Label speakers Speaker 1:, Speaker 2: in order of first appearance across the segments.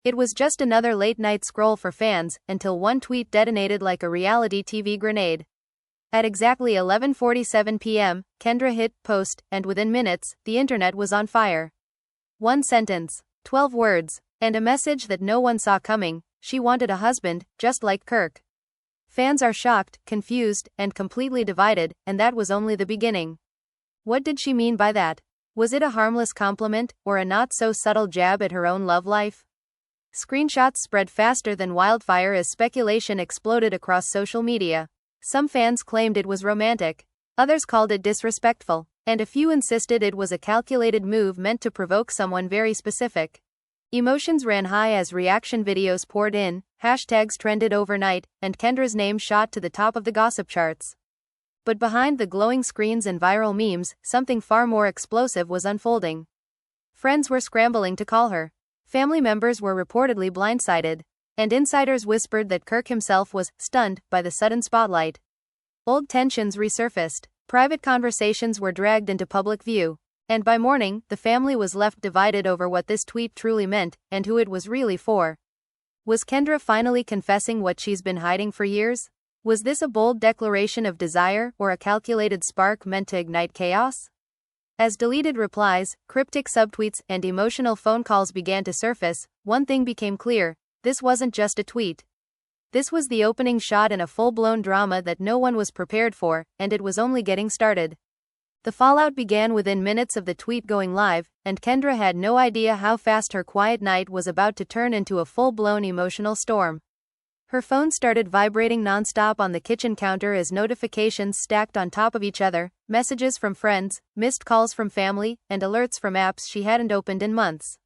Speaker 1: It was just another late-night scroll for fans, until one tweet detonated like a reality TV grenade. At exactly 11:47 p.m., Kendra hit post, and within minutes, the internet was on fire. One sentence, 12 words, and a message that no one saw coming: she wanted a husband, just like Kirk. Fans are shocked, confused, and completely divided, and that was only the beginning. What did she mean by that? Was it a harmless compliment, or a not-so-subtle jab at her own love life? Screenshots spread faster than wildfire as speculation exploded across social media. Some fans claimed it was romantic. Others called it disrespectful. And a few insisted it was a calculated move meant to provoke someone very specific. Emotions ran high as reaction videos poured in, hashtags trended overnight, and Kendra's name shot to the top of the gossip charts. But behind the glowing screens and viral memes, something far more explosive was unfolding. Friends were scrambling to call her. Family members were reportedly blindsided. And insiders whispered that Kirk himself was stunned by the sudden spotlight. Old tensions resurfaced. Private conversations were dragged into public view. And by morning, the family was left divided over what this tweet truly meant, and who it was really for. Was Kendra finally confessing what she's been hiding for years? Was this a bold declaration of desire, or a calculated spark meant to ignite chaos? As deleted replies, cryptic subtweets, and emotional phone calls began to surface, one thing became clear: this wasn't just a tweet. This was the opening shot in a full-blown drama that no one was prepared for, and it was only getting started. The fallout began within minutes of the tweet going live, and Kendra had no idea how fast her quiet night was about to turn into a full-blown emotional storm. Her phone started vibrating non-stop on the kitchen counter as notifications stacked on top of each other, messages from friends, missed calls from family, and alerts from apps she hadn't opened in months.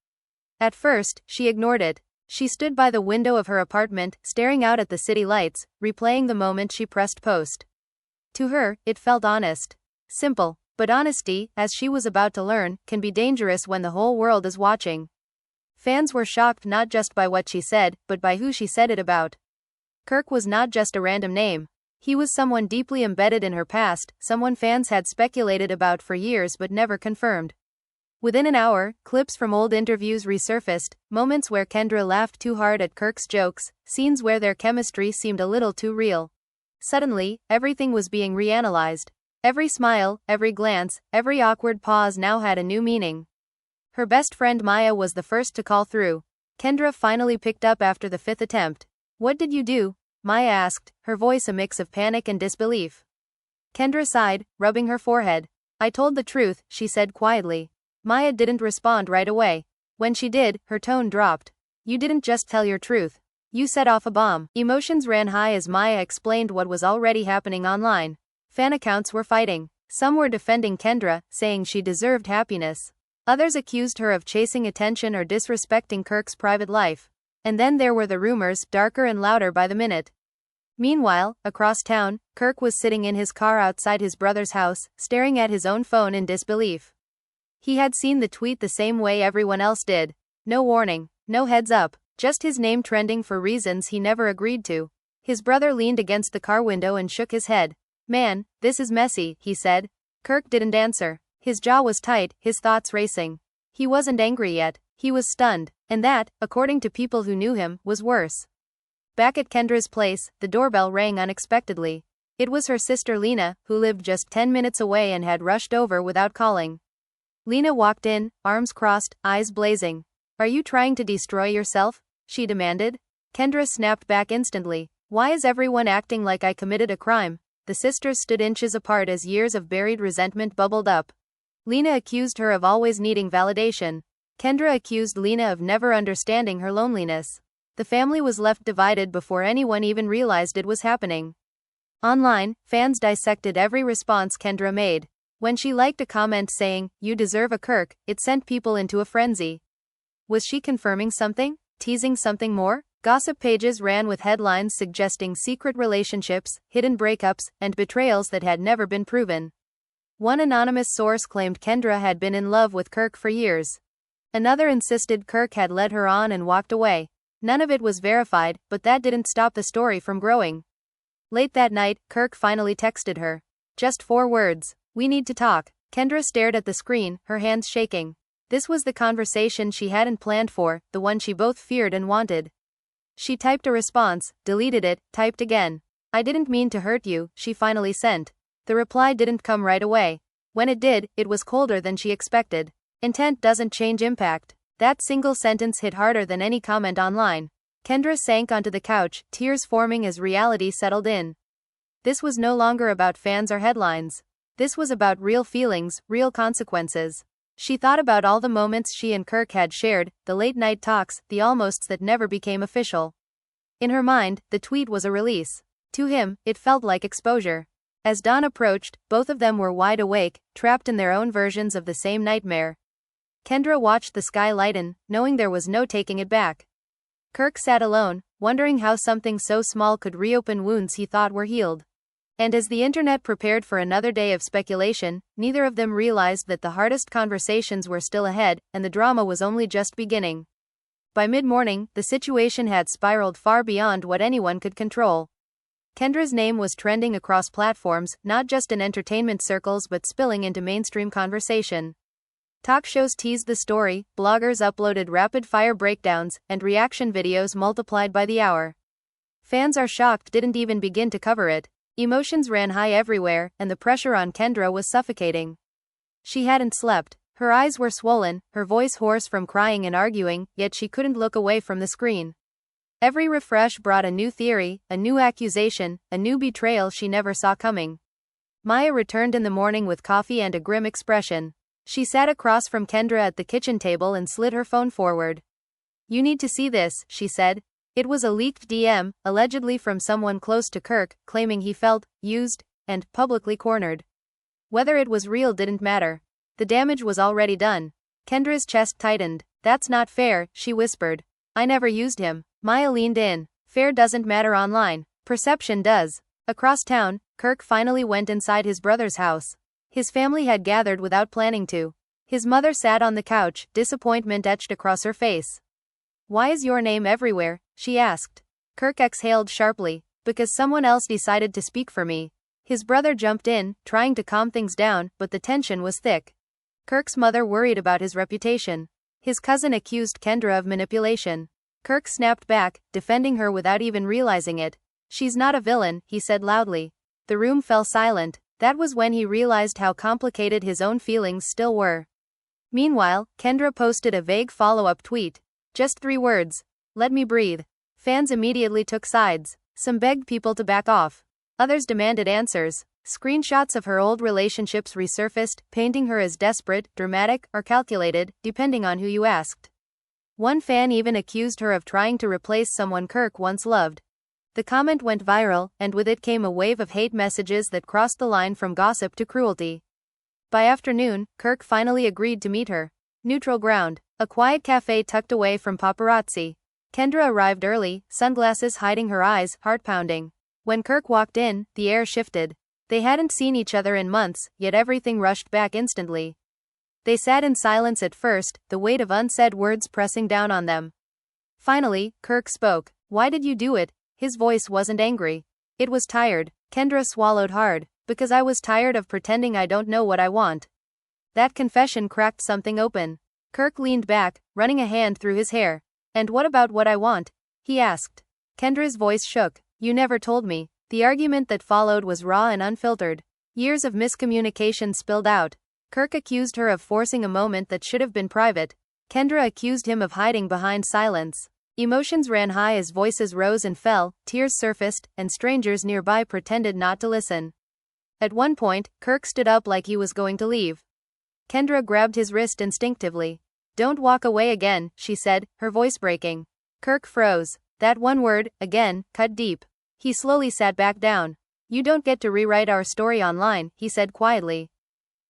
Speaker 1: At first, she ignored it. She stood by the window of her apartment, staring out at the city lights, replaying the moment she pressed post. To her, it felt honest. Simple. But honesty, as she was about to learn, can be dangerous when the whole world is watching. Fans were shocked not just by what she said, but by who she said it about. Kirk was not just a random name. He was someone deeply embedded in her past, someone fans had speculated about for years but never confirmed. Within an hour, clips from old interviews resurfaced, moments where Kendra laughed too hard at Kirk's jokes, scenes where their chemistry seemed a little too real. Suddenly, everything was being reanalyzed. Every smile, every glance, every awkward pause now had a new meaning. Her best friend Maya was the first to call through. Kendra finally picked up after the fifth attempt. "What did you do?" Maya asked, her voice a mix of panic and disbelief. Kendra sighed, rubbing her forehead. "I told the truth," she said quietly. Maya didn't respond right away. When she did, her tone dropped. "You didn't just tell your truth. You set off a bomb." Emotions ran high as Maya explained what was already happening online. Fan accounts were fighting. Some were defending Kendra, saying she deserved happiness. Others accused her of chasing attention or disrespecting Kirk's private life. And then there were the rumors, darker and louder by the minute. Meanwhile, across town, Kirk was sitting in his car outside his brother's house, staring at his own phone in disbelief. He had seen the tweet the same way everyone else did. No warning, no heads up, just his name trending for reasons he never agreed to. His brother leaned against the car window and shook his head. "Man, this is messy," he said. Kirk didn't answer. His jaw was tight, his thoughts racing. He wasn't angry yet, he was stunned, and that, according to people who knew him, was worse. Back at Kendra's place, the doorbell rang unexpectedly. It was her sister Lena, who lived just 10 minutes away and had rushed over without calling. Lena walked in, arms crossed, eyes blazing. "Are you trying to destroy yourself?" she demanded. Kendra snapped back instantly. "Why is everyone acting like I committed a crime?" The sisters stood inches apart as years of buried resentment bubbled up. Lena accused her of always needing validation. Kendra accused Lena of never understanding her loneliness. The family was left divided before anyone even realized it was happening. Online, fans dissected every response Kendra made. When she liked a comment saying, "You deserve a Kirk," it sent people into a frenzy. Was she confirming something? Teasing something more? Gossip pages ran with headlines suggesting secret relationships, hidden breakups, and betrayals that had never been proven. One anonymous source claimed Kendra had been in love with Kirk for years. Another insisted Kirk had led her on and walked away. None of it was verified, but that didn't stop the story from growing. Late that night, Kirk finally texted her. Just 4 words. "We need to talk." Kendra stared at the screen, her hands shaking. This was the conversation she hadn't planned for, the one she both feared and wanted. She typed a response, deleted it, typed again. "I didn't mean to hurt you," she finally sent. The reply didn't come right away. When it did, it was colder than she expected. Intent doesn't change impact. That single sentence hit harder than any comment online. Kendra sank onto the couch, tears forming as reality settled in. This was no longer about fans or headlines. This was about real feelings, real consequences. She thought about all the moments she and Kirk had shared, the late-night talks, the almosts that never became official. In her mind, the tweet was a release. To him, it felt like exposure. As dawn approached, both of them were wide awake, trapped in their own versions of the same nightmare. Kendra watched the sky lighten, knowing there was no taking it back. Kirk sat alone, wondering how something so small could reopen wounds he thought were healed. And as the internet prepared for another day of speculation, neither of them realized that the hardest conversations were still ahead, and the drama was only just beginning. By mid-morning, the situation had spiraled far beyond what anyone could control. Kendra's name was trending across platforms, not just in entertainment circles but spilling into mainstream conversation. Talk shows teased the story, bloggers uploaded rapid-fire breakdowns, and reaction videos multiplied by the hour. Fans are shocked didn't even begin to cover it. Emotions ran high everywhere, and the pressure on Kendra was suffocating. She hadn't slept. Her eyes were swollen, her voice hoarse from crying and arguing, yet she couldn't look away from the screen. Every refresh brought a new theory, a new accusation, a new betrayal she never saw coming. Maya returned in the morning with coffee and a grim expression. She sat across from Kendra at the kitchen table and slid her phone forward. "You need to see this," she said. It was a leaked DM, allegedly from someone close to Kirk, claiming he felt used and publicly cornered. Whether it was real didn't matter. The damage was already done. Kendra's chest tightened. "That's not fair," she whispered. "I never used him." Maya leaned in. "Fair doesn't matter online. Perception does." Across town, Kirk finally went inside his brother's house. His family had gathered without planning to. His mother sat on the couch, disappointment etched across her face. "Why is your name everywhere?" she asked. Kirk exhaled sharply. "Because someone else decided to speak for me." His brother jumped in, trying to calm things down, but the tension was thick. Kirk's mother worried about his reputation. His cousin accused Kendra of manipulation. Kirk snapped back, defending her without even realizing it. "She's not a villain," he said loudly. The room fell silent. That was when he realized how complicated his own feelings still were. Meanwhile, Kendra posted a vague follow-up tweet. Just 3 words. "Let me breathe." Fans immediately took sides. Some begged people to back off. Others demanded answers. Screenshots of her old relationships resurfaced, painting her as desperate, dramatic, or calculated, depending on who you asked. One fan even accused her of trying to replace someone Kirk once loved. The comment went viral, and with it came a wave of hate messages that crossed the line from gossip to cruelty. By afternoon, Kirk finally agreed to meet her. Neutral ground. A quiet cafe tucked away from paparazzi. Kendra arrived early, sunglasses hiding her eyes, heart pounding. When Kirk walked in, the air shifted. They hadn't seen each other in months, yet everything rushed back instantly. They sat in silence at first, the weight of unsaid words pressing down on them. Finally, Kirk spoke. "Why did you do it?" His voice wasn't angry. It was tired. Kendra swallowed hard. "Because I was tired of pretending I don't know what I want." That confession cracked something open. Kirk leaned back, running a hand through his hair. "And what about what I want?" he asked. Kendra's voice shook. "You never told me." The argument that followed was raw and unfiltered. Years of miscommunication spilled out. Kirk accused her of forcing a moment that should have been private. Kendra accused him of hiding behind silence. Emotions ran high as voices rose and fell, tears surfaced, and strangers nearby pretended not to listen. At one point, Kirk stood up like he was going to leave. Kendra grabbed his wrist instinctively. "Don't walk away again," she said, her voice breaking. Kirk froze. That one word, again, cut deep. He slowly sat back down. "You don't get to rewrite our story online," he said quietly.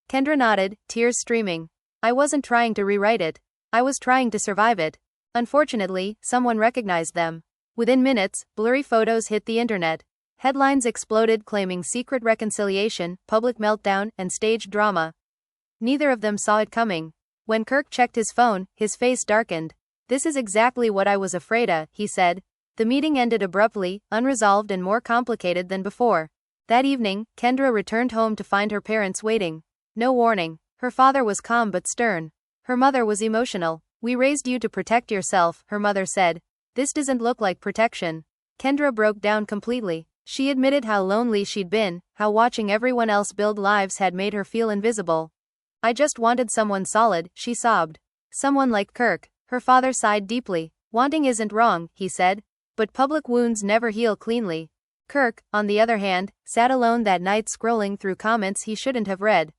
Speaker 1: Kendra nodded, tears streaming. "I wasn't trying to rewrite it. I was trying to survive it." Unfortunately, someone recognized them. Within minutes, blurry photos hit the internet. Headlines exploded claiming secret reconciliation, public meltdown, and staged drama. Neither of them saw it coming. When Kirk checked his phone, his face darkened. "This is exactly what I was afraid of," he said. The meeting ended abruptly, unresolved and more complicated than before. That evening, Kendra returned home to find her parents waiting. No warning. Her father was calm but stern. Her mother was emotional. "We raised you to protect yourself," her mother said. "This doesn't look like protection." Kendra broke down completely. She admitted how lonely she'd been, how watching everyone else build lives had made her feel invisible. "I just wanted someone solid," she sobbed. "Someone like Kirk." Her father sighed deeply. "Wanting isn't wrong," he said. "But public wounds never heal cleanly." Kirk, on the other hand, sat alone that night scrolling through comments he shouldn't have read.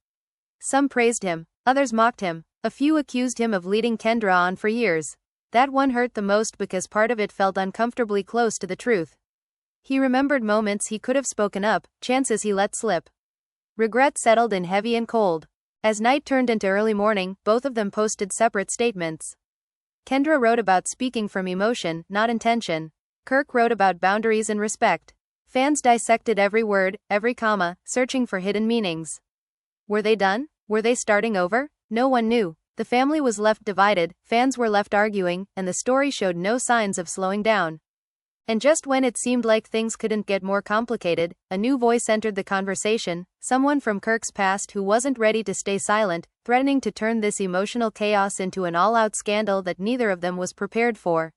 Speaker 1: Some praised him, others mocked him. A few accused him of leading Kendra on for years. That one hurt the most because part of it felt uncomfortably close to the truth. He remembered moments he could have spoken up, chances he let slip. Regret settled in heavy and cold. As night turned into early morning, both of them posted separate statements. Kendra wrote about speaking from emotion, not intention. Kirk wrote about boundaries and respect. Fans dissected every word, every comma, searching for hidden meanings. Were they done? Were they starting over? No one knew. The family was left divided, fans were left arguing, and the story showed no signs of slowing down. And just when it seemed like things couldn't get more complicated, a new voice entered the conversation, someone from Kirk's past who wasn't ready to stay silent, threatening to turn this emotional chaos into an all-out scandal that neither of them was prepared for.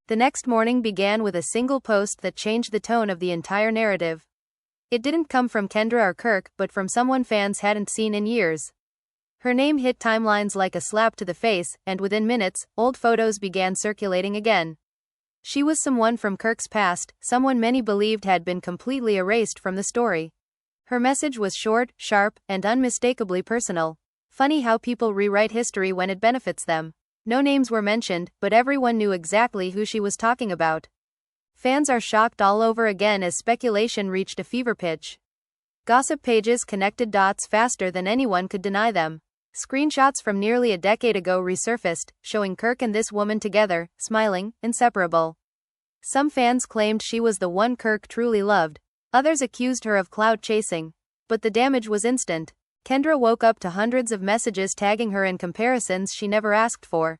Speaker 1: The next morning began with a single post that changed the tone of the entire narrative. It didn't come from Kendra or Kirk, but from someone fans hadn't seen in years. Her name hit timelines like a slap to the face, and within minutes, old photos began circulating again. She was someone from Kirk's past, someone many believed had been completely erased from the story. Her message was short, sharp, and unmistakably personal. Funny how people rewrite history when it benefits them. No names were mentioned, but everyone knew exactly who she was talking about. Fans are shocked all over again as speculation reached a fever pitch. Gossip pages connected dots faster than anyone could deny them. Screenshots from nearly a decade ago resurfaced, showing Kirk and this woman together, smiling, inseparable. Some fans claimed she was the one Kirk truly loved. Others accused her of clout chasing. But the damage was instant. Kendra woke up to hundreds of messages tagging her in comparisons she never asked for.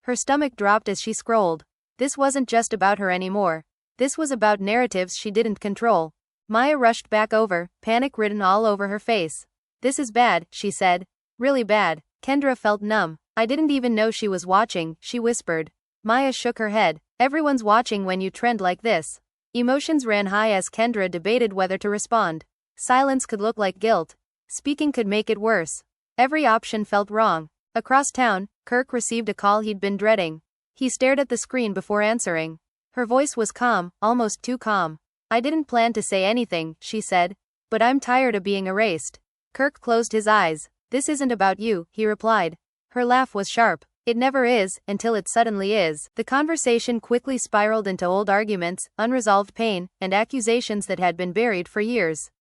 Speaker 1: Her stomach dropped as she scrolled. This wasn't just about her anymore. This was about narratives she didn't control. Maya rushed back over, panic written all over her face. "This is bad," she said. "Really bad." Kendra felt numb. "I didn't even know she was watching," she whispered. Maya shook her head. "Everyone's watching when you trend like this." Emotions ran high as Kendra debated whether to respond. Silence could look like guilt. Speaking could make it worse. Every option felt wrong. Across town, Kirk received a call he'd been dreading. He stared at the screen before answering. Her voice was calm, almost too calm. "I didn't plan to say anything," she said. "But I'm tired of being erased." Kirk closed his eyes. "This isn't about you," he replied. Her laugh was sharp. "It never is, until it suddenly is." The conversation quickly spiraled into old arguments, unresolved pain, and accusations that had been buried for years.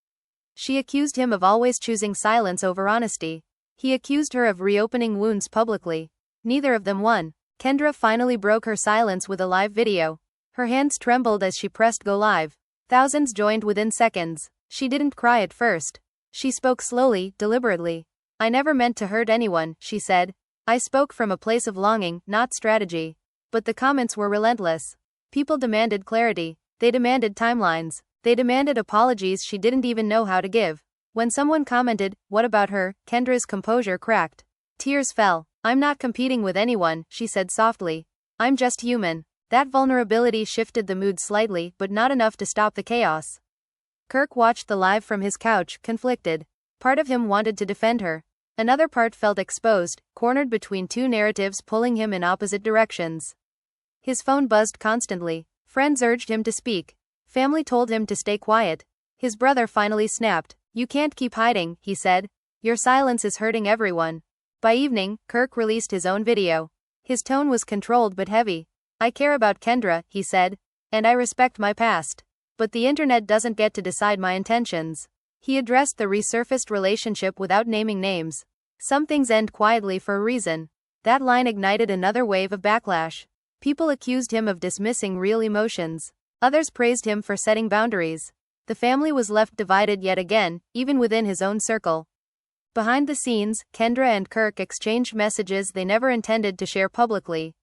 Speaker 1: She accused him of always choosing silence over honesty. He accused her of reopening wounds publicly. Neither of them won. Kendra finally broke her silence with a live video. Her hands trembled as she pressed go live. Thousands joined within seconds. She didn't cry at first. She spoke slowly, deliberately. "I never meant to hurt anyone," she said. "I spoke from a place of longing, not strategy." But the comments were relentless. People demanded clarity. They demanded timelines. They demanded apologies she didn't even know how to give. When someone commented, "What about her?" Kendra's composure cracked. Tears fell. "I'm not competing with anyone," she said softly. "I'm just human." That vulnerability shifted the mood slightly, but not enough to stop the chaos. Kirk watched the live from his couch, conflicted. Part of him wanted to defend her. Another part felt exposed, cornered between two narratives pulling him in opposite directions. His phone buzzed constantly. Friends urged him to speak. Family told him to stay quiet. His brother finally snapped. "You can't keep hiding," he said. "Your silence is hurting everyone." By evening, Kirk released his own video. His tone was controlled but heavy. "I care about Kendra," he said. "And I respect my past. But the internet doesn't get to decide my intentions." He addressed the resurfaced relationship without naming names. "Some things end quietly for a reason." That line ignited another wave of backlash. People accused him of dismissing real emotions. Others praised him for setting boundaries. The family was left divided yet again, even within his own circle. Behind the scenes, Kendra and Kirk exchanged messages they never intended to share publicly.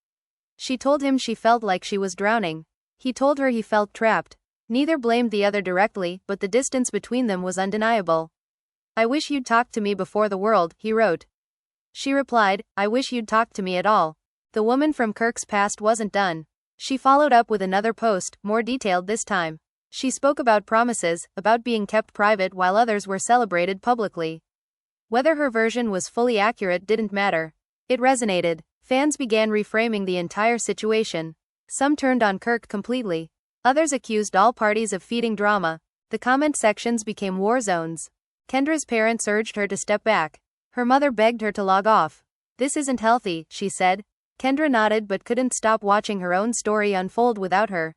Speaker 1: She told him she felt like she was drowning. He told her he felt trapped. Neither blamed the other directly, but the distance between them was undeniable. "I wish you'd talked to me before the world," he wrote. She replied, "I wish you'd talk to me at all." The woman from Kirk's past wasn't done. She followed up with another post, more detailed this time. She spoke about promises, about being kept private while others were celebrated publicly. Whether her version was fully accurate didn't matter. It resonated. Fans began reframing the entire situation. Some turned on Kirk completely. Others accused all parties of feeding drama. The comment sections became war zones. Kendra's parents urged her to step back. Her mother begged her to log off. "This isn't healthy," she said. Kendra nodded but couldn't stop watching her own story unfold without her.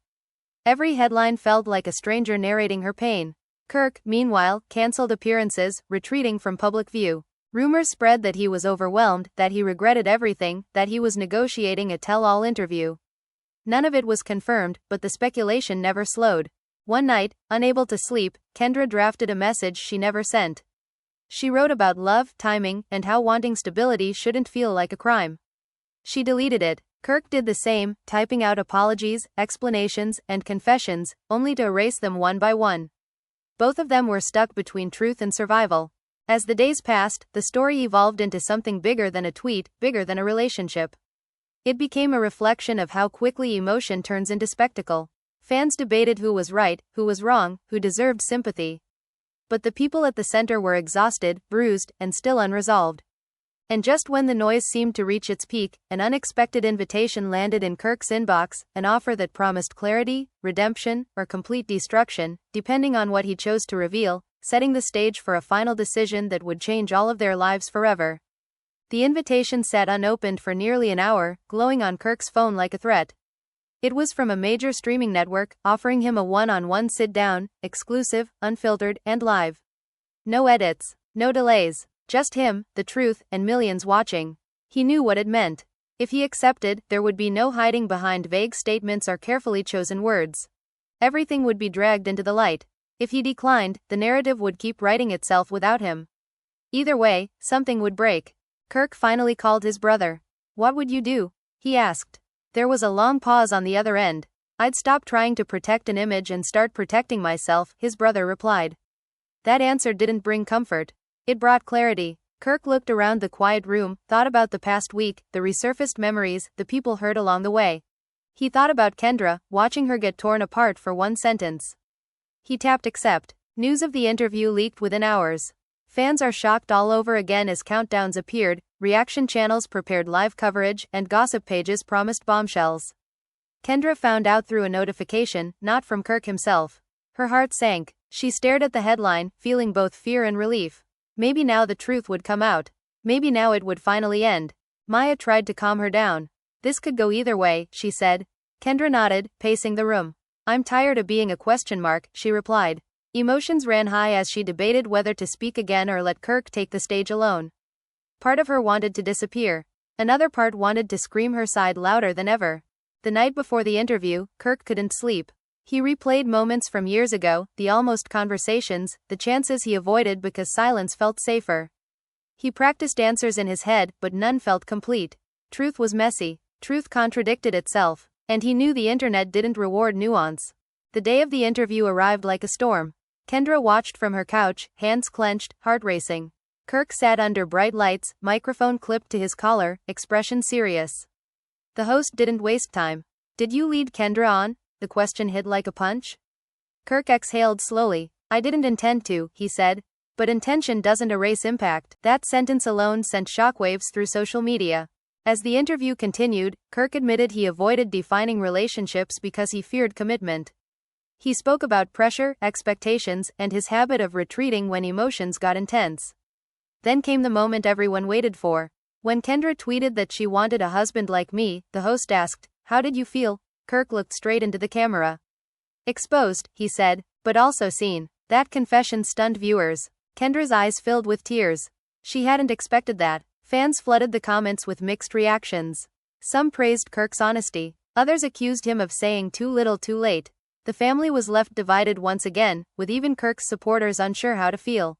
Speaker 1: Every headline felt like a stranger narrating her pain. Kirk, meanwhile, cancelled appearances, retreating from public view. Rumors spread that he was overwhelmed, that he regretted everything, that he was negotiating a tell-all interview. None of it was confirmed, but the speculation never slowed. One night, unable to sleep, Kendra drafted a message she never sent. She wrote about love, timing, and how wanting stability shouldn't feel like a crime. She deleted it. Kirk did the same, typing out apologies, explanations, and confessions, only to erase them one by one. Both of them were stuck between truth and survival. As the days passed, the story evolved into something bigger than a tweet, bigger than a relationship. It became a reflection of how quickly emotion turns into spectacle. Fans debated who was right, who was wrong, who deserved sympathy. But the people at the center were exhausted, bruised, and still unresolved. And just when the noise seemed to reach its peak, an unexpected invitation landed in Kirk's inbox, an offer that promised clarity, redemption, or complete destruction, depending on what he chose to reveal, setting the stage for a final decision that would change all of their lives forever. The invitation sat unopened for nearly an hour, glowing on Kirk's phone like a threat. It was from a major streaming network, offering him a one-on-one sit-down, exclusive, unfiltered, and live. No edits, no delays. Just him, the truth, and millions watching. He knew what it meant. If he accepted, there would be no hiding behind vague statements or carefully chosen words. Everything would be dragged into the light. If he declined, the narrative would keep writing itself without him. Either way, something would break. Kirk finally called his brother. "What would you do?" he asked. There was a long pause on the other end. "I'd stop trying to protect an image and start protecting myself," his brother replied. That answer didn't bring comfort. It brought clarity. Kirk looked around the quiet room, thought about the past week, the resurfaced memories, the people hurt along the way. He thought about Kendra, watching her get torn apart for one sentence. He tapped accept. News of the interview leaked within hours. Fans are shocked all over again as countdowns appeared, reaction channels prepared live coverage, and gossip pages promised bombshells. Kendra found out through a notification, not from Kirk himself. Her heart sank. She stared at the headline, feeling both fear and relief. Maybe now the truth would come out. Maybe now it would finally end. Maya tried to calm her down. "This could go either way," she said. Kendra nodded, pacing the room. "I'm tired of being a question mark," she replied. Emotions ran high as she debated whether to speak again or let Kirk take the stage alone. Part of her wanted to disappear. Another part wanted to scream her side louder than ever. The night before the interview, Kirk couldn't sleep. He replayed moments from years ago, the almost conversations, the chances he avoided because silence felt safer. He practiced answers in his head, but none felt complete. Truth was messy. Truth contradicted itself. And he knew the internet didn't reward nuance. The day of the interview arrived like a storm. Kendra watched from her couch, hands clenched, heart racing. Kirk sat under bright lights, microphone clipped to his collar, expression serious. The host didn't waste time. "Did you lead Kendra on?" The question hit like a punch. Kirk exhaled slowly. "I didn't intend to," he said. But intention doesn't erase impact. That sentence alone sent shockwaves through social media. As the interview continued, Kirk admitted he avoided defining relationships because he feared commitment. He spoke about pressure, expectations, and his habit of retreating when emotions got intense. Then came the moment everyone waited for. When Kendra tweeted that she wanted a husband like me, the host asked, "How did you feel?" Kirk looked straight into the camera. "Exposed," he said, "but also seen." That confession stunned viewers. Kendra's eyes filled with tears. She hadn't expected that. Fans flooded the comments with mixed reactions. Some praised Kirk's honesty. Others accused him of saying too little too late. The family was left divided once again, with even Kirk's supporters unsure how to feel.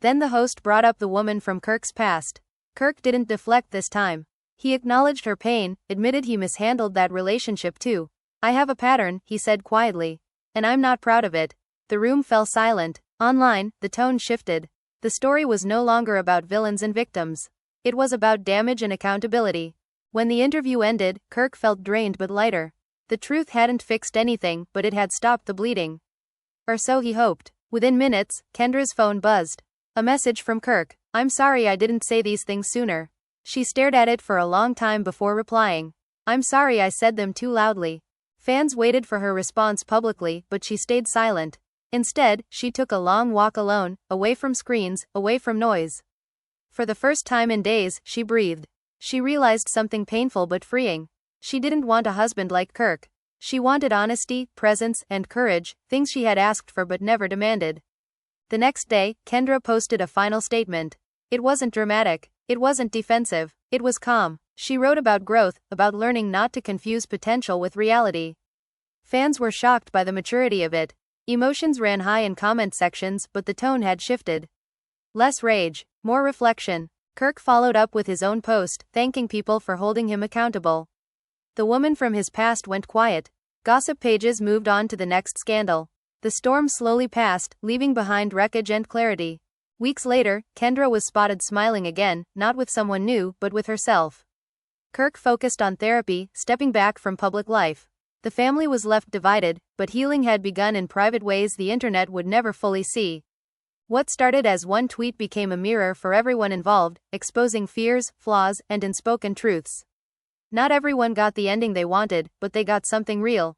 Speaker 1: Then the host brought up the woman from Kirk's past. Kirk didn't deflect this time. He acknowledged her pain, admitted he mishandled that relationship too. "I have a pattern," he said quietly. "And I'm not proud of it." The room fell silent. Online, the tone shifted. The story was no longer about villains and victims. It was about damage and accountability. When the interview ended, Kirk felt drained but lighter. The truth hadn't fixed anything, but it had stopped the bleeding. Or so he hoped. Within minutes, Kendra's phone buzzed. A message from Kirk. "I'm sorry I didn't say these things sooner." She stared at it for a long time before replying. "I'm sorry I said them too loudly." Fans waited for her response publicly, but she stayed silent. Instead, she took a long walk alone, away from screens, away from noise. For the first time in days, she breathed. She realized something painful but freeing. She didn't want a husband like Kirk. She wanted honesty, presence, and courage, things she had asked for but never demanded. The next day, Kendra posted a final statement. It wasn't dramatic. It wasn't defensive. It was calm. She wrote about growth, about learning not to confuse potential with reality. Fans were shocked by the maturity of it. Emotions ran high in comment sections, but the tone had shifted. Less rage, more reflection. Kirk followed up with his own post, thanking people for holding him accountable. The woman from his past went quiet. Gossip pages moved on to the next scandal. The storm slowly passed, leaving behind wreckage and clarity. Weeks later, Kendra was spotted smiling again, not with someone new, but with herself. Kirk focused on therapy, stepping back from public life. The family was left divided, but healing had begun in private ways the internet would never fully see. What started as one tweet became a mirror for everyone involved, exposing fears, flaws, and unspoken truths. Not everyone got the ending they wanted, but they got something real.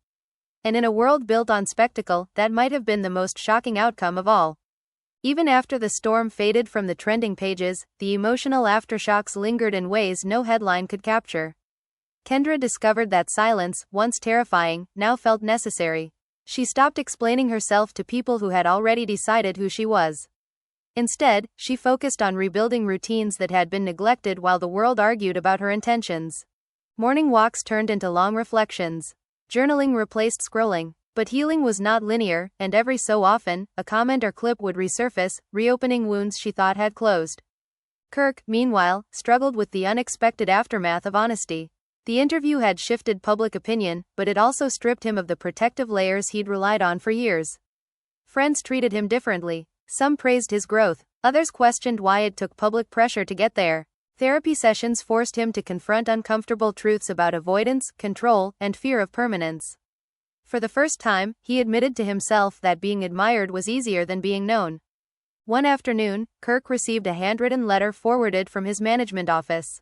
Speaker 1: And in a world built on spectacle, that might have been the most shocking outcome of all. Even after the storm faded from the trending pages, the emotional aftershocks lingered in ways no headline could capture. Kendra discovered that silence, once terrifying, now felt necessary. She stopped explaining herself to people who had already decided who she was. Instead, she focused on rebuilding routines that had been neglected while the world argued about her intentions. Morning walks turned into long reflections. Journaling replaced scrolling. But healing was not linear, and every so often, a comment or clip would resurface, reopening wounds she thought had closed. Kirk, meanwhile, struggled with the unexpected aftermath of honesty. The interview had shifted public opinion, but it also stripped him of the protective layers he'd relied on for years. Friends treated him differently. Some praised his growth. Others questioned why it took public pressure to get there. Therapy sessions forced him to confront uncomfortable truths about avoidance, control, and fear of permanence. For the first time, he admitted to himself that being admired was easier than being known. One afternoon, Kirk received a handwritten letter forwarded from his management office.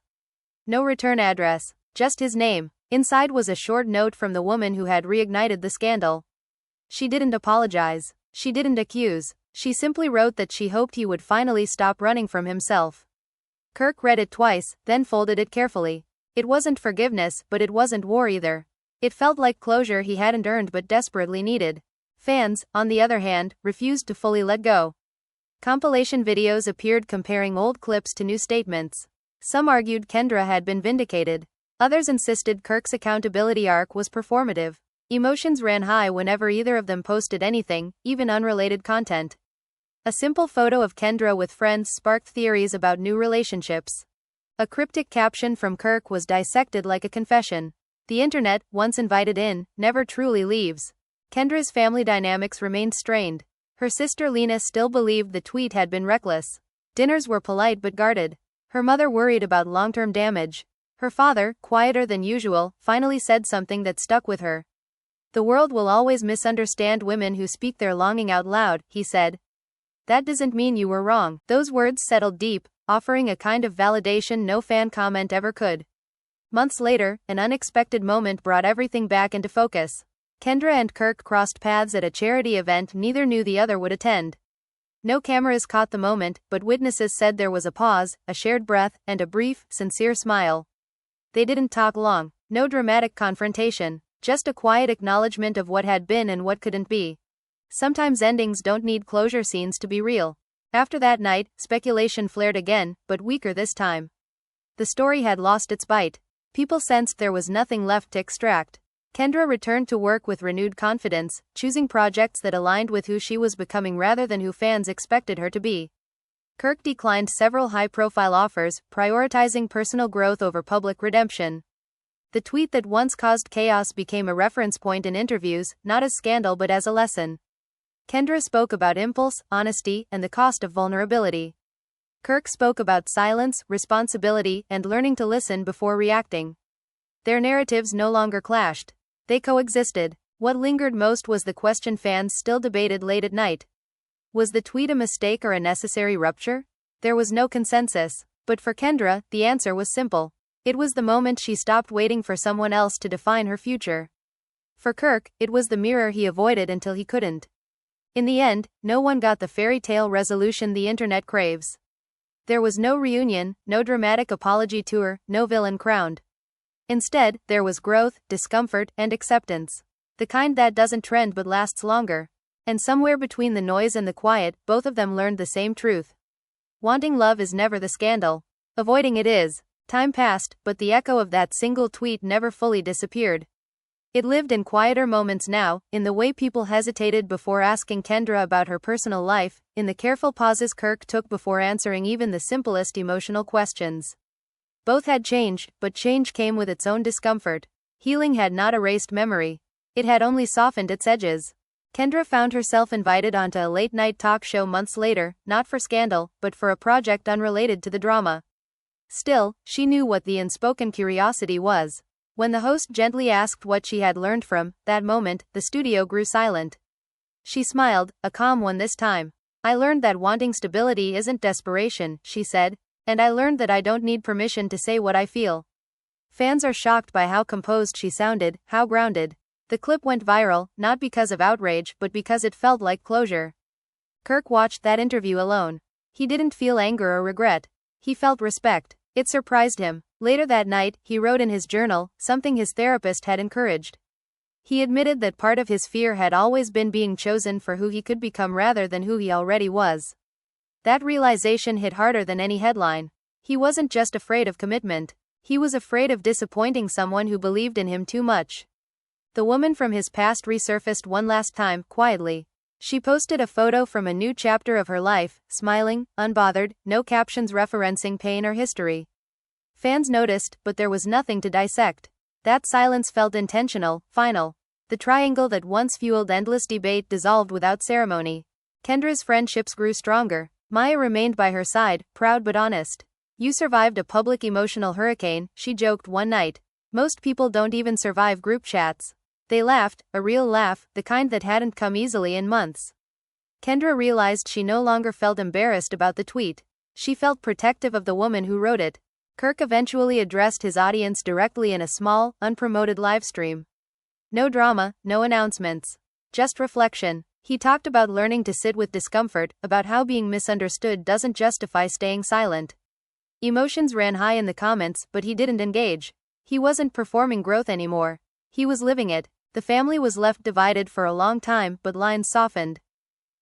Speaker 1: No return address, just his name. Inside was a short note from the woman who had reignited the scandal. She didn't apologize. She didn't accuse. She simply wrote that she hoped he would finally stop running from himself. Kirk read it twice, then folded it carefully. It wasn't forgiveness, but it wasn't war either. It felt like closure he hadn't earned but desperately needed. Fans, on the other hand, refused to fully let go. Compilation videos appeared comparing old clips to new statements. Some argued Kendra had been vindicated. Others insisted Kirk's accountability arc was performative. Emotions ran high whenever either of them posted anything, even unrelated content. A simple photo of Kendra with friends sparked theories about new relationships. A cryptic caption from Kirk was dissected like a confession. The internet, once invited in, never truly leaves. Kendra's family dynamics remained strained. Her sister Lena still believed the tweet had been reckless. Dinners were polite but guarded. Her mother worried about long-term damage. Her father, quieter than usual, finally said something that stuck with her. "The world will always misunderstand women who speak their longing out loud," he said. "That doesn't mean you were wrong." Those words settled deep, offering a kind of validation no fan comment ever could. Months later, an unexpected moment brought everything back into focus. Kendra and Kirk crossed paths at a charity event neither knew the other would attend. No cameras caught the moment, but witnesses said there was a pause, a shared breath, and a brief, sincere smile. They didn't talk long. No dramatic confrontation. Just a quiet acknowledgement of what had been and what couldn't be. Sometimes endings don't need closure scenes to be real. After that night, speculation flared again, but weaker this time. The story had lost its bite. People sensed there was nothing left to extract. Kendra returned to work with renewed confidence, choosing projects that aligned with who she was becoming rather than who fans expected her to be. Kirk declined several high-profile offers, prioritizing personal growth over public redemption. The tweet that once caused chaos became a reference point in interviews, not as scandal but as a lesson. Kendra spoke about impulse, honesty, and the cost of vulnerability. Kirk spoke about silence, responsibility, and learning to listen before reacting. Their narratives no longer clashed. They coexisted. What lingered most was the question fans still debated late at night. Was the tweet a mistake or a necessary rupture? There was no consensus. But for Kendra, the answer was simple. It was the moment she stopped waiting for someone else to define her future. For Kirk, it was the mirror he avoided until he couldn't. In the end, no one got the fairy tale resolution the internet craves. There was no reunion, no dramatic apology tour, no villain crowned. Instead, there was growth, discomfort, and acceptance. The kind that doesn't trend but lasts longer. And somewhere between the noise and the quiet, both of them learned the same truth. Wanting love is never the scandal. Avoiding it is. Time passed, but the echo of that single tweet never fully disappeared. It lived in quieter moments now, in the way people hesitated before asking Kendra about her personal life, in the careful pauses Kirk took before answering even the simplest emotional questions. Both had changed, but change came with its own discomfort. Healing had not erased memory. It had only softened its edges. Kendra found herself invited onto a late-night talk show months later, not for scandal, but for a project unrelated to the drama. Still, she knew what the unspoken curiosity was. When the host gently asked what she had learned from that moment, the studio grew silent. She smiled, a calm one this time. I learned that wanting stability isn't desperation, she said, and I learned that I don't need permission to say what I feel. Fans are shocked by how composed she sounded, how grounded. The clip went viral, not because of outrage but because it felt like closure. Kirk watched that interview alone. He didn't feel anger or regret. He felt respect. It surprised him. Later that night, he wrote in his journal, something his therapist had encouraged. He admitted that part of his fear had always been being chosen for who he could become rather than who he already was. That realization hit harder than any headline. He wasn't just afraid of commitment. He was afraid of disappointing someone who believed in him too much. The woman from his past resurfaced one last time, quietly. She posted a photo from a new chapter of her life, smiling, unbothered, no captions referencing pain or history. Fans noticed, but there was nothing to dissect. That silence felt intentional, final. The triangle that once fueled endless debate dissolved without ceremony. Kendra's friendships grew stronger. Maya remained by her side, proud but honest. You survived a public emotional hurricane, she joked one night. Most people don't even survive group chats. They laughed, a real laugh, the kind that hadn't come easily in months. Kendra realized she no longer felt embarrassed about the tweet. She felt protective of the woman who wrote it. Kirk eventually addressed his audience directly in a small, unpromoted livestream. No drama, no announcements. Just reflection. He talked about learning to sit with discomfort, about how being misunderstood doesn't justify staying silent. Emotions ran high in the comments, but he didn't engage. He wasn't performing growth anymore. He was living it. The family was left divided for a long time, but lines softened.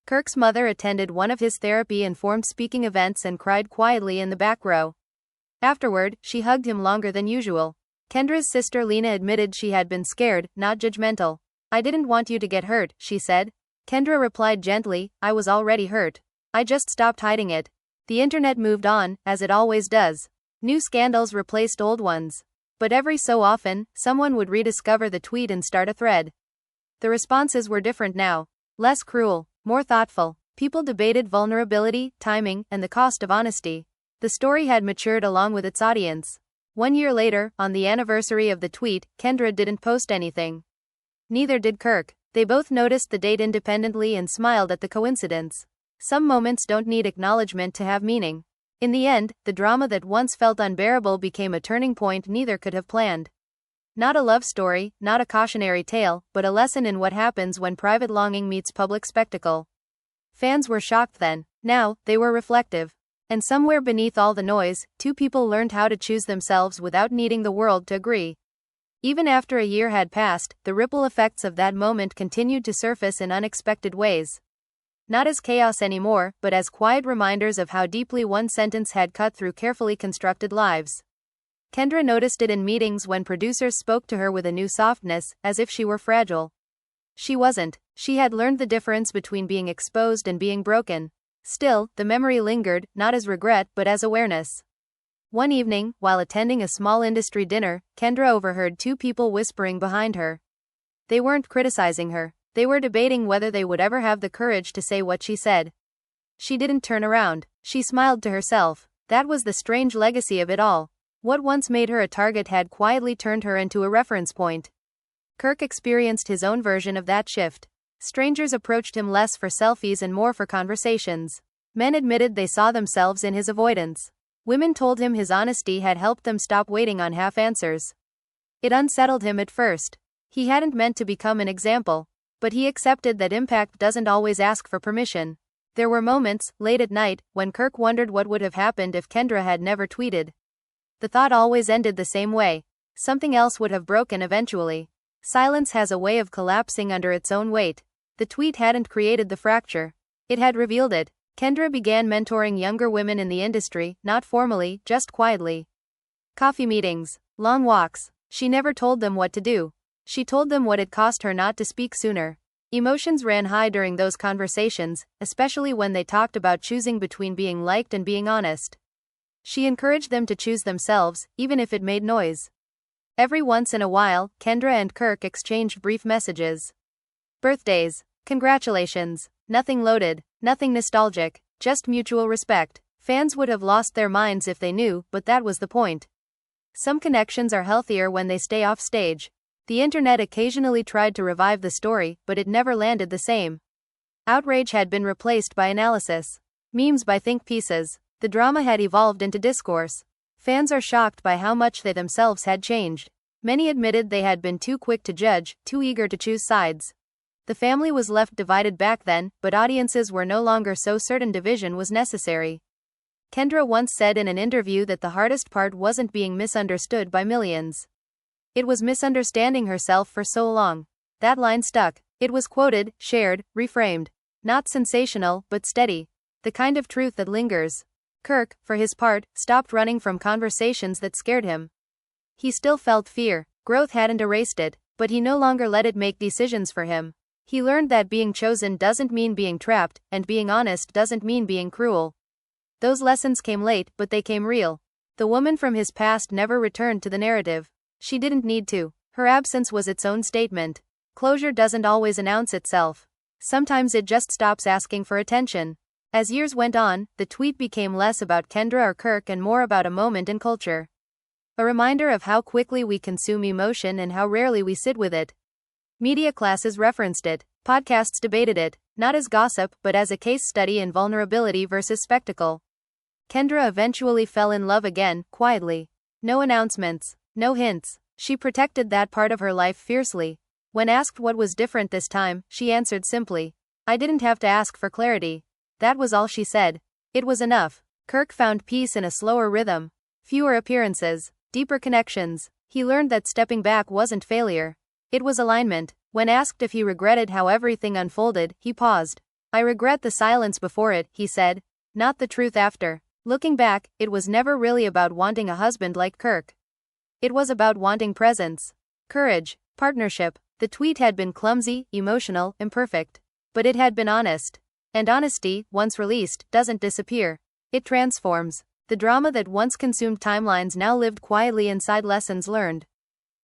Speaker 1: Kirk's mother attended one of his therapy-informed speaking events and cried quietly in the back row. Afterward, she hugged him longer than usual. Kendra's sister Lena admitted she had been scared, not judgmental. I didn't want you to get hurt, she said. Kendra replied gently, I was already hurt. I just stopped hiding it. The internet moved on, as it always does. New scandals replaced old ones. But every so often, someone would rediscover the tweet and start a thread. The responses were different now. Less cruel, more thoughtful. People debated vulnerability, timing, and the cost of honesty. The story had matured along with its audience. 1 year later, on the anniversary of the tweet, Kendra didn't post anything. Neither did Kirk. They both noticed the date independently and smiled at the coincidence. Some moments don't need acknowledgement to have meaning. In the end, the drama that once felt unbearable became a turning point neither could have planned. Not a love story, not a cautionary tale, but a lesson in what happens when private longing meets public spectacle. Fans were shocked then. Now, they were reflective. And somewhere beneath all the noise, two people learned how to choose themselves without needing the world to agree. Even after a year had passed, the ripple effects of that moment continued to surface in unexpected ways. Not as chaos anymore, but as quiet reminders of how deeply one sentence had cut through carefully constructed lives. Kendra noticed it in meetings when producers spoke to her with a new softness, as if she were fragile. She wasn't. She had learned the difference between being exposed and being broken. Still, the memory lingered, not as regret but as awareness. One evening, while attending a small industry dinner, Kendra overheard two people whispering behind her. They weren't criticizing her. They were debating whether they would ever have the courage to say what she said. She didn't turn around. She smiled to herself. That was the strange legacy of it all. What once made her a target had quietly turned her into a reference point. Kirk experienced his own version of that shift. Strangers approached him less for selfies and more for conversations. Men admitted they saw themselves in his avoidance. Women told him his honesty had helped them stop waiting on half answers. It unsettled him at first. He hadn't meant to become an example, but he accepted that impact doesn't always ask for permission. There were moments, late at night, when Kirk wondered what would have happened if Kendra had never tweeted. The thought always ended the same way. Something else would have broken eventually. Silence has a way of collapsing under its own weight. The tweet hadn't created the fracture. It had revealed it. Kendra began mentoring younger women in the industry, not formally, just quietly. Coffee meetings, long walks. She never told them what to do. She told them what it cost her not to speak sooner. Emotions ran high during those conversations, especially when they talked about choosing between being liked and being honest. She encouraged them to choose themselves, even if it made noise. Every once in a while, Kendra and Kirk exchanged brief messages. Birthdays. Congratulations. Nothing loaded, nothing nostalgic, just mutual respect. Fans would have lost their minds if they knew, but that was the point. Some connections are healthier when they stay off stage. The internet occasionally tried to revive the story, but it never landed the same. Outrage had been replaced by analysis. Memes by think pieces. The drama had evolved into discourse. Fans are shocked by how much they themselves had changed. Many admitted they had been too quick to judge, too eager to choose sides. The family was left divided back then, but audiences were no longer so certain division was necessary. Kendra once said in an interview that the hardest part wasn't being misunderstood by millions. It was misunderstanding herself for so long. That line stuck. It was quoted, shared, reframed. Not sensational, but steady. The kind of truth that lingers. Kirk, for his part, stopped running from conversations that scared him. He still felt fear. Growth hadn't erased it, but he no longer let it make decisions for him. He learned that being chosen doesn't mean being trapped, and being honest doesn't mean being cruel. Those lessons came late, but they came real. The woman from his past never returned to the narrative. She didn't need to. Her absence was its own statement. Closure doesn't always announce itself. Sometimes it just stops asking for attention. As years went on, the tweet became less about Kendra or Kirk and more about a moment in culture. A reminder of how quickly we consume emotion and how rarely we sit with it. Media classes referenced it. Podcasts debated it, not as gossip, but as a case study in vulnerability versus spectacle. Kendra eventually fell in love again, quietly. No announcements, no hints. She protected that part of her life fiercely. When asked what was different this time, she answered simply, "I didn't have to ask for clarity." That was all she said. It was enough. Kirk found peace in a slower rhythm. Fewer appearances, deeper connections. He learned that stepping back wasn't failure. It was alignment. When asked if he regretted how everything unfolded, he paused. "I regret the silence before it," he said. "Not the truth after." Looking back, it was never really about wanting a husband like Kirk. It was about wanting presence, courage, partnership. The tweet had been clumsy, emotional, imperfect. But it had been honest. And honesty, once released, doesn't disappear. It transforms. The drama that once consumed timelines now lived quietly inside lessons learned.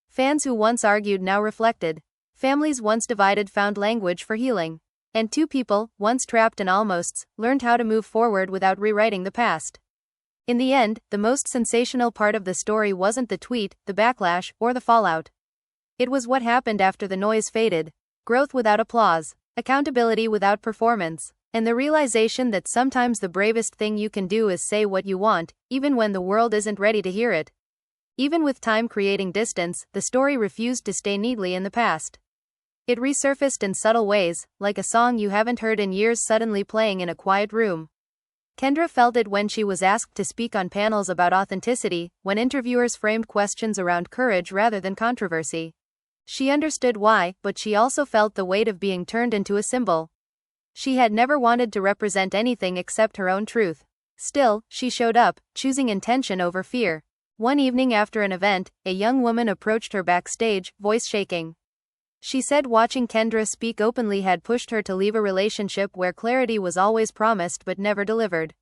Speaker 1: Fans who once argued now reflected. Families once divided found language for healing. And two people, once trapped in almosts, learned how to move forward without rewriting the past. In the end, the most sensational part of the story wasn't the tweet, the backlash, or the fallout. It was what happened after the noise faded. Growth without applause, accountability without performance, and the realization that sometimes the bravest thing you can do is say what you want, even when the world isn't ready to hear it. Even with time creating distance, the story refused to stay neatly in the past. It resurfaced in subtle ways, like a song you haven't heard in years suddenly playing in a quiet room. Kendra felt it when she was asked to speak on panels about authenticity, when interviewers framed questions around courage rather than controversy. She understood why, but she also felt the weight of being turned into a symbol. She had never wanted to represent anything except her own truth. Still, she showed up, choosing intention over fear. One evening after an event, a young woman approached her backstage, voice shaking. She said watching Kendra speak openly had pushed her to leave a relationship where clarity was always promised but never delivered.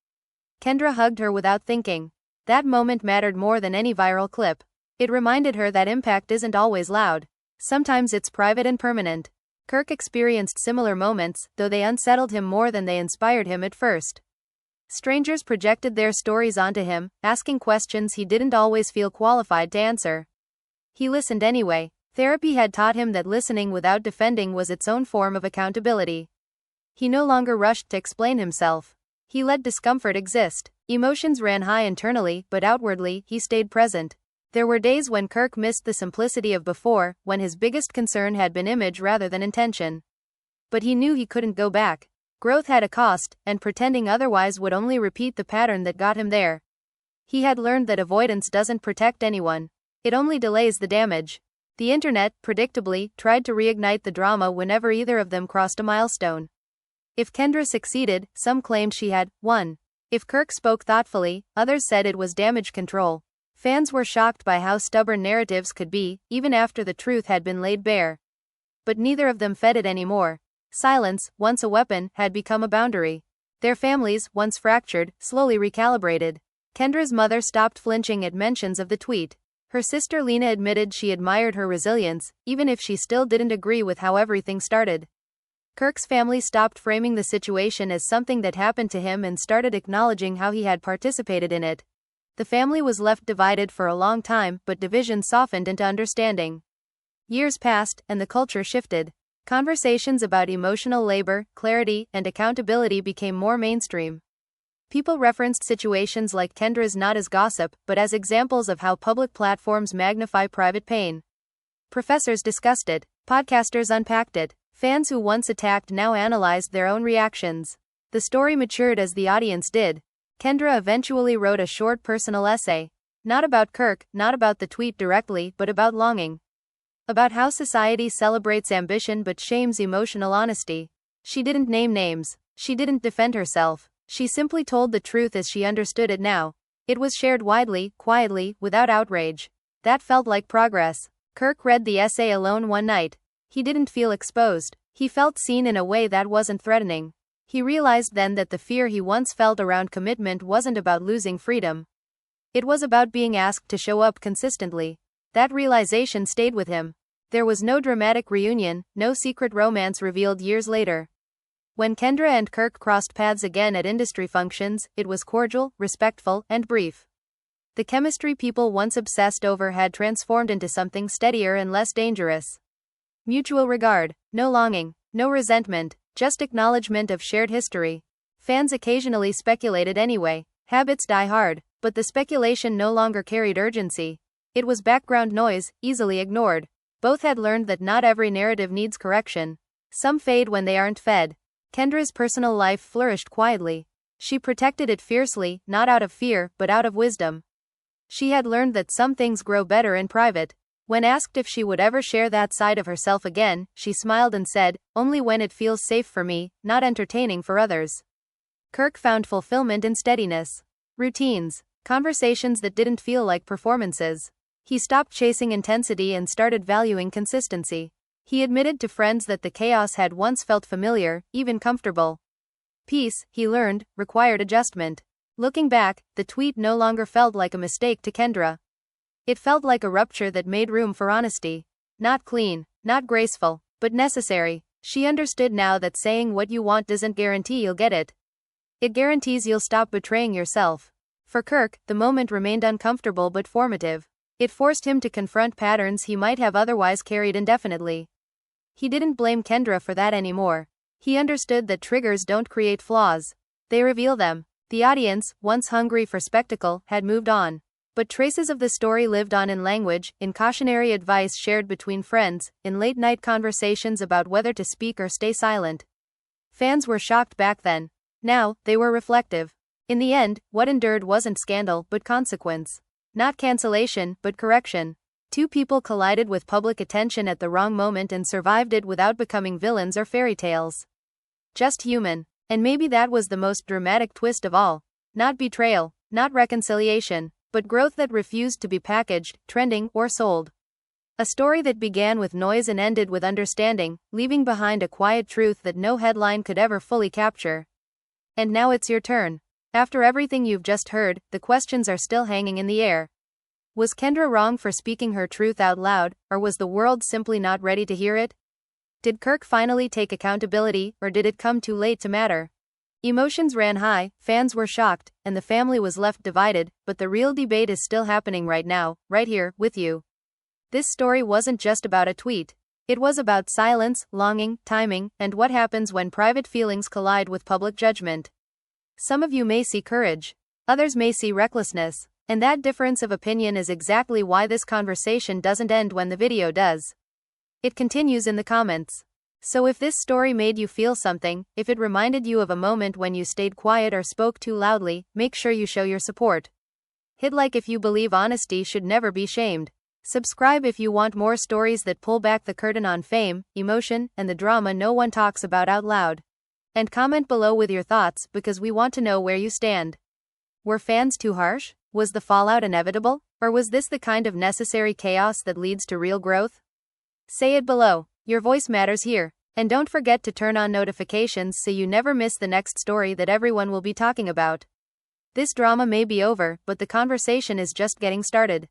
Speaker 1: Kendra hugged her without thinking. That moment mattered more than any viral clip. It reminded her that impact isn't always loud. Sometimes it's private and permanent. Kirk experienced similar moments, though they unsettled him more than they inspired him at first. Strangers projected their stories onto him, asking questions he didn't always feel qualified to answer. He listened anyway. Therapy had taught him that listening without defending was its own form of accountability. He no longer rushed to explain himself. He let discomfort exist. Emotions ran high internally, but outwardly, he stayed present. There were days when Kirk missed the simplicity of before, when his biggest concern had been image rather than intention. But he knew he couldn't go back. Growth had a cost, and pretending otherwise would only repeat the pattern that got him there. He had learned that avoidance doesn't protect anyone. It only delays the damage. The internet, predictably, tried to reignite the drama whenever either of them crossed a milestone. If Kendra succeeded, some claimed she had won. If Kirk spoke thoughtfully, others said it was damage control. Fans were shocked by how stubborn narratives could be, even after the truth had been laid bare. But neither of them fed it anymore. Silence, once a weapon, had become a boundary. Their families, once fractured, slowly recalibrated. Kendra's mother stopped flinching at mentions of the tweet. Her sister Lena admitted she admired her resilience, even if she still didn't agree with how everything started. Kirk's family stopped framing the situation as something that happened to him and started acknowledging how he had participated in it. The family was left divided for a long time, but division softened into understanding. Years passed, and the culture shifted. Conversations about emotional labor, clarity, and accountability became more mainstream. People referenced situations like Kendra's not as gossip, but as examples of how public platforms magnify private pain. Professors discussed it, podcasters unpacked it, fans who once attacked now analyzed their own reactions. The story matured as the audience did. Kendra eventually wrote a short personal essay. Not about Kirk, not about the tweet directly, but about longing. About how society celebrates ambition but shames emotional honesty. She didn't name names. She didn't defend herself. She simply told the truth as she understood it now. It was shared widely, quietly, without outrage. That felt like progress. Kirk read the essay alone one night. He didn't feel exposed. He felt seen in a way that wasn't threatening. He realized then that the fear he once felt around commitment wasn't about losing freedom. It was about being asked to show up consistently. That realization stayed with him. There was no dramatic reunion, no secret romance revealed years later. When Kendra and Kirk crossed paths again at industry functions, it was cordial, respectful, and brief. The chemistry people once obsessed over had transformed into something steadier and less dangerous. Mutual regard, no longing, no resentment, just acknowledgement of shared history. Fans occasionally speculated anyway. Habits die hard, but the speculation no longer carried urgency. It was background noise, easily ignored. Both had learned that not every narrative needs correction. Some fade when they aren't fed. Kendra's personal life flourished quietly. She protected it fiercely, not out of fear, but out of wisdom. She had learned that some things grow better in private. When asked if she would ever share that side of herself again, she smiled and said, "Only when it feels safe for me, not entertaining for others." Kirk found fulfillment in steadiness. Routines. Conversations that didn't feel like performances. He stopped chasing intensity and started valuing consistency. He admitted to friends that the chaos had once felt familiar, even comfortable. Peace, he learned, required adjustment. Looking back, the tweet no longer felt like a mistake to Kendra. It felt like a rupture that made room for honesty. Not clean, not graceful, but necessary. She understood now that saying what you want doesn't guarantee you'll get it. It guarantees you'll stop betraying yourself. For Kirk, the moment remained uncomfortable but formative. It forced him to confront patterns he might have otherwise carried indefinitely. He didn't blame Kendra for that anymore. He understood that triggers don't create flaws. They reveal them. The audience, once hungry for spectacle, had moved on. But traces of the story lived on in language, in cautionary advice shared between friends, in late-night conversations about whether to speak or stay silent. Fans were shocked back then. Now, they were reflective. In the end, what endured wasn't scandal, but consequence. Not cancellation, but correction. Two people collided with public attention at the wrong moment and survived it without becoming villains or fairy tales. Just human. And maybe that was the most dramatic twist of all. Not betrayal, not reconciliation, but growth that refused to be packaged, trending, or sold. A story that began with noise and ended with understanding, leaving behind a quiet truth that no headline could ever fully capture. And now it's your turn. After everything you've just heard, the questions are still hanging in the air. Was Kendra wrong for speaking her truth out loud, or was the world simply not ready to hear it? Did Kirk finally take accountability, or did it come too late to matter? Emotions ran high, fans were shocked, and the family was left divided, but the real debate is still happening right now, right here, with you. This story wasn't just about a tweet. It was about silence, longing, timing, and what happens when private feelings collide with public judgment. Some of you may see courage. Others may see recklessness. And that difference of opinion is exactly why this conversation doesn't end when the video does. It continues in the comments. So if this story made you feel something, if it reminded you of a moment when you stayed quiet or spoke too loudly, make sure you show your support. Hit like if you believe honesty should never be shamed. Subscribe if you want more stories that pull back the curtain on fame, emotion, and the drama no one talks about out loud. And comment below with your thoughts because we want to know where you stand. Were fans too harsh? Was the fallout inevitable? Or was this the kind of necessary chaos that leads to real growth? Say it below. Your voice matters here. And don't forget to turn on notifications so you never miss the next story that everyone will be talking about. This drama may be over, but the conversation is just getting started.